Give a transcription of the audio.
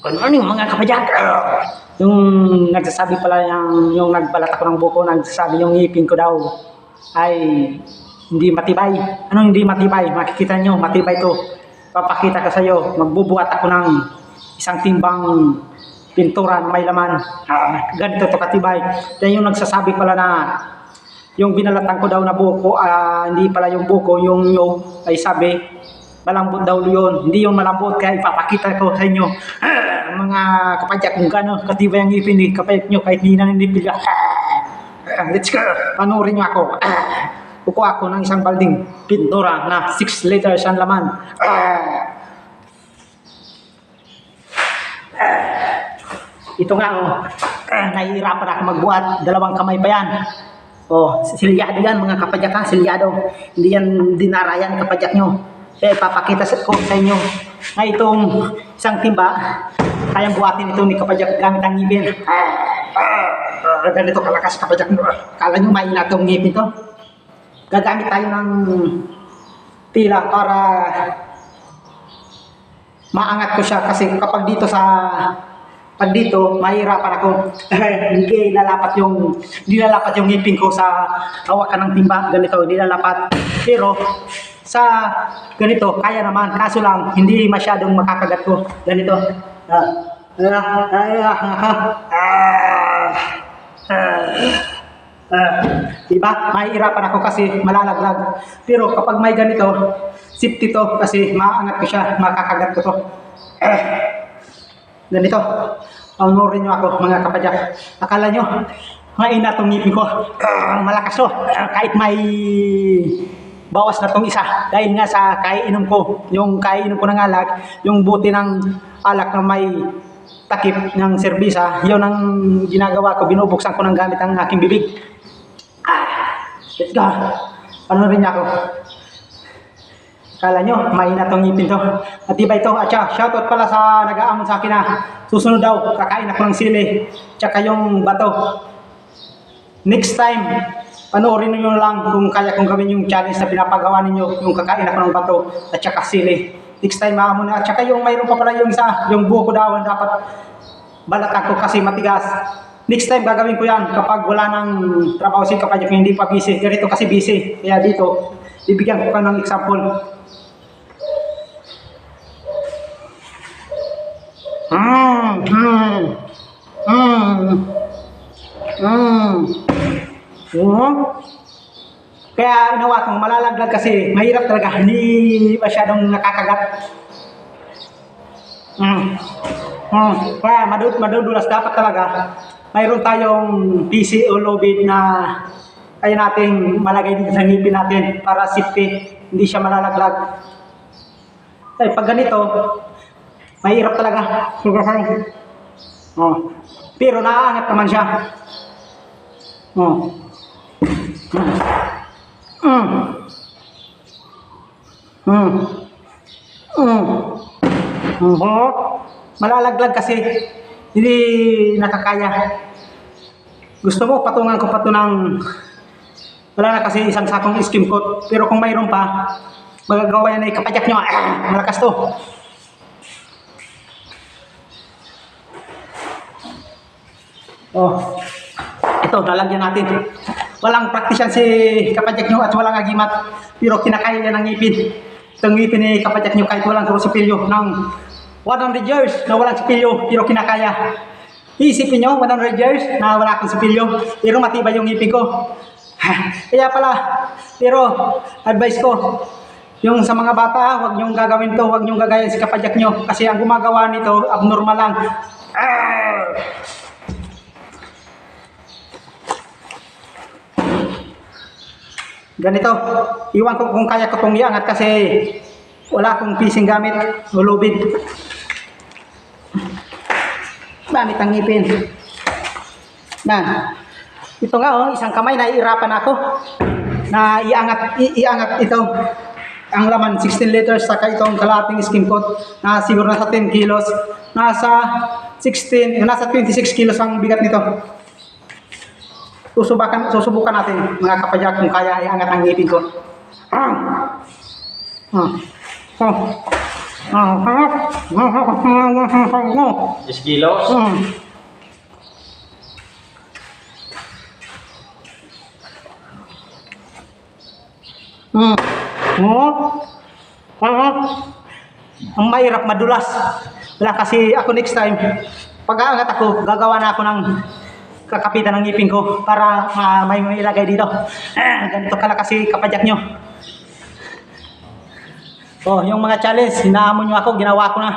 Good morning mga kapadyak. Yung nagsasabi pala yung nagbalat ako ng buko, nagsasabi yung ngipin ko daw ay hindi matibay. Anong hindi matibay? Makikita nyo, matibay to. Papakita ko sa iyo, magbubuhat ako ng isang timbang pintura na may laman. Ganito to katibay. Yan yung nagsasabi pala na yung binalatan ko daw na buko, hindi pala yung buko, yung ay sabi, malambot daw yun. Hindi yung malambot, kaya ipapakita ko sa inyo. Mga kapadyak, kung gano'n katibay ang ngipin ni kapadyak nyo, kahit hindi na nilipil. Let's go! Panurin nyo ako. Kukuha ako ng isang balding pintura na 6 liters ang laman. Ito nga, nahihirapan ako magbuhat. 2 kamay pa yan. Silyado yan mga kapadyak ha, silyado. Hindi yan dinarayan kapadyak nyo. Kaya papakita ko sa inyo na itong isang timba, kayang buhatin ito ni kapadyak gamit ang ngipin. Ganito kalakas kapadyak nyo. Kala nyo mainat itong ngipin to? Gagamit tayo ng tila para maangat ko siya, kasi kapag dito mahirapan ako. Hindi lalapat yung ngipin ko sa hawakan ng timba. Ganito, hindi lalapat. Pero sa ganito, kaya naman. Kaso lang, hindi masyadong makakagat ko. Ganito. Diba? Mahihirapan ako kasi malalaglag. Pero kapag may ganito, safety to kasi maangat ko siya, makakagat ko to. Ganito. Pangurin nyo ako mga kapadyak. Akala nyo, mainat itong ngipin ko. Malakas to. Kahit may bawas na itong isa. Dahil nga sa kaiinom ko. Yung kaiinom ko ng alak, yung buti ng alak na may takip ng serbisa, yun ang ginagawa ko. Binubuksan ko ng gamit ang aking bibig. Let's go. Panoorin niya ako. Kala nyo, mainat itong ngipin to. At iba ito. At shoutout pala sa nag-aamon sa akin na susunod daw, kakain ako ng sili. Tsaka yung bato. Next time, panoorin nyo lang kung kaya kong gawin yung challenge na pinapagawa ninyo, yung kakain ako ng bato at tsaka sili. Next time, maamon na. At tsaka yung mayroon pa pala yung isa, yung buko daw, dapat balatan ko kasi matigas. Next time gagawin ko yan kapag wala nang trabaho si kapadyak, hindi pa busy. Ganito kasi busy. Kaya dito, bibigyan ko ka ng example. Kaya inawa kong malalaglag kasi mahirap talaga, hindi masyadong nakakagat. Kaya madudulas dapat talaga. Mayroon tayong PC o lobid na kaya nating malagay dito sa ngipin natin para safety, hindi siya malalaglag. Kaya pag ganito, mahirap talaga. Pero naaangat naman siya. Malalaglag kasi hindi nakakaya. Gusto mo patungan ko pa ito ng wala na kasi isang sakong skim coat, pero kung mayroon pa magagawa yan ay kapadyak nyo. Malakas to. Ito, lalagyan natin. Walang praktisyan si kapadyak nyo at walang agimat, pero kinakaya niya ng ngipin. Itong ngipin ni kapadyak nyo kahit walang sipilyo ng 100 years na walang sipilyo, pero kinakaya. Iisipin nyo, 100 years na wala akong sipilyo, pero matibay yung ngipin ko. Kaya pala, pero advice ko, yung sa mga bata, huwag nyong gagawin to, huwag nyong gagayan si kapadyak nyo, kasi ang gumagawa nito, abnormal lang. Ganito, iwan ko kung kaya ko itong iangat kasi wala akong pising gamit o lubid. Gamit ang ngipin. Ito nga isang kamay na iirapan ako na iangat ito. Ang laman 16 liters, saka itong kalahating skim coat na siguro nasa 10 kilos. Nasa 26 kilos ang bigat nito. Susubukan natin mga kapadyak kung kaya iangat ang ngipin ko. 10 kilos. Ang mahirap madulas. Wala kasi ako next time, pag-aangat ako, gagawa na ako ng kakapitan ng ngipin ko para may ilagay dito. Ganito kala kasi kapadyak nyo. Oh, yung mga challenge, hinahamon nyo ako, ginawa ko na.